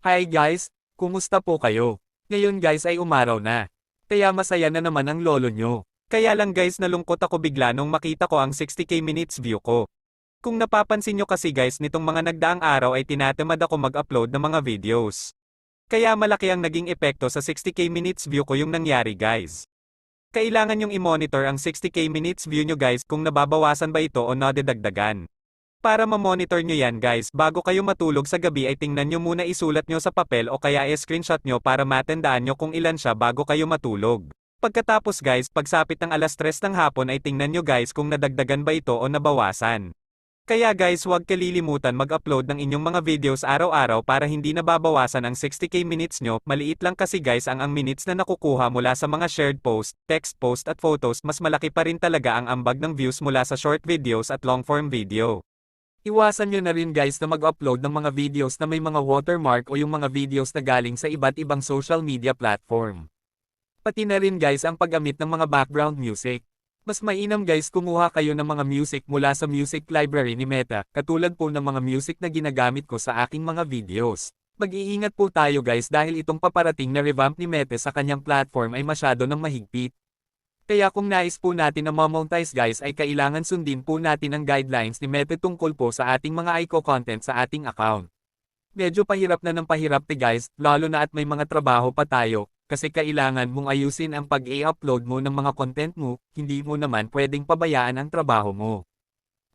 Hi guys, kumusta po kayo? Ngayon guys ay umaraw na. Kaya masaya na naman ang lolo nyo. Kaya lang guys nalungkot ako bigla nung makita ko ang 60k minutes view ko. Kung napapansin nyo kasi guys nitong mga nagdaang araw ay tinatamad ako mag-upload ng mga videos. Kaya malaki ang naging epekto sa 60k minutes view ko yung nangyari guys. Kailangan yung i-monitor ang 60k minutes view nyo guys kung nababawasan ba ito o nadadagdagan. Para ma-monitor nyo yan guys, bago kayo matulog sa gabi ay tingnan nyo muna isulat nyo sa papel o kaya i-screenshot nyo para matandaan nyo kung ilan siya bago kayo matulog. Pagkatapos guys, pagsapit ng alas 3 ng hapon ay tingnan nyo guys kung nadagdagan ba ito o nabawasan. Kaya guys huwag kalilimutan mag-upload ng inyong mga videos araw-araw para hindi nababawasan ang 60k minutes nyo, maliit lang kasi guys ang minutes na nakukuha mula sa mga shared post, text post at photos, mas malaki pa rin talaga ang ambag ng views mula sa short videos at long form video. Iwasan nyo na rin guys na mag-upload ng mga videos na may mga watermark o yung mga videos na galing sa iba't ibang social media platform. Pati na rin guys ang paggamit ng mga background music. Mas mainam guys kumuha kayo ng mga music mula sa music library ni Meta, katulad po ng mga music na ginagamit ko sa aking mga videos. Mag-iingat po tayo guys dahil itong paparating na revamp ni Meta sa kanyang platform ay masyado ng mahigpit. Kaya kung nais po natin na ma-monetize guys ay kailangan sundin po natin ang guidelines ni Meta tungkol po sa ating mga content sa ating account. Medyo pahirap na ng pahirap guys, lalo na at may mga trabaho pa tayo, kasi kailangan mong ayusin ang pag-i-upload mo ng mga content mo, hindi mo naman pwedeng pabayaan ang trabaho mo.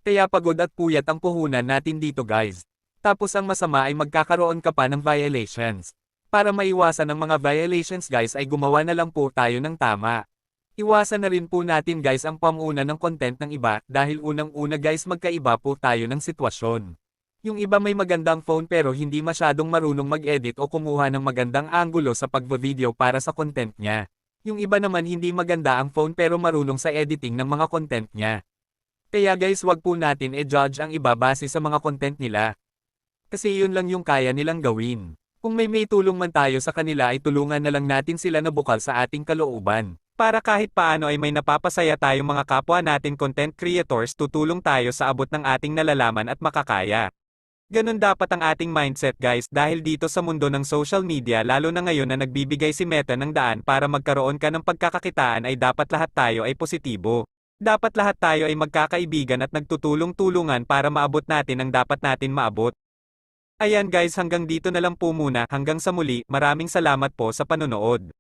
Kaya pagod at puyat ang puhunan natin dito guys. Tapos ang masama ay magkakaroon ka pa ng violations. Para maiwasan ang mga violations guys ay gumawa na lang po tayo ng tama. Iwasan na rin po natin guys ang pamuna ng content ng iba dahil unang-una guys magkaiba po tayo ng sitwasyon. Yung iba may magandang phone pero hindi masyadong marunong mag-edit o kumuha ng magandang anggulo sa pagva-video para sa content niya. Yung iba naman hindi maganda ang phone pero marunong sa editing ng mga content niya. Kaya guys wag po natin i-judge ang iba base sa mga content nila. Kasi yun lang yung kaya nilang gawin. Kung may tulong man tayo sa kanila ay tulungan na lang natin sila na bukal sa ating kalooban. Para kahit paano ay may napapasaya tayong mga kapwa natin content creators, tutulong tayo sa abot ng ating nalalaman at makakaya. Ganun dapat ang ating mindset guys dahil dito sa mundo ng social media lalo na ngayon na nagbibigay si Meta ng daan para magkaroon ka ng pagkakakitaan ay dapat lahat tayo ay positibo. Dapat lahat tayo ay magkakaibigan at nagtutulong-tulungan para maabot natin ang dapat natin maabot. Ayan guys hanggang dito na lang po muna, hanggang sa muli, maraming salamat po sa panonood.